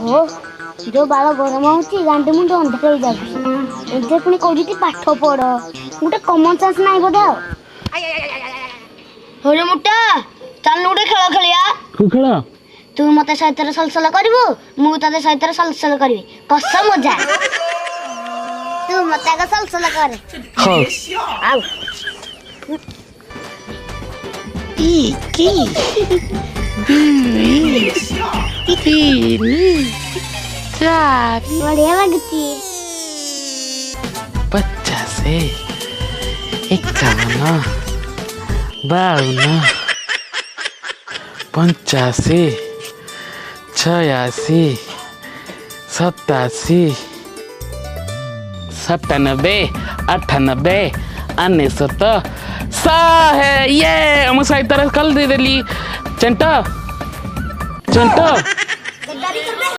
ओहो जो बाल गरम होची गांडी मुंड अंधार जाऊँ एजे पुणी कहूँ पाठ पढ़ गोटे कमन सेंस नाई बोधे होरे मुटा चल गोटे खेल खेलिया को खेल तू मते सहित सलसल करू मु ते सहित सलसल करी कस मजा तू मते सलसल कर आउ बढ़िया लगती 50 51 52 85 86 87 97 98 99 100 ये हम सही तरह कल दे देली चंटा चंटा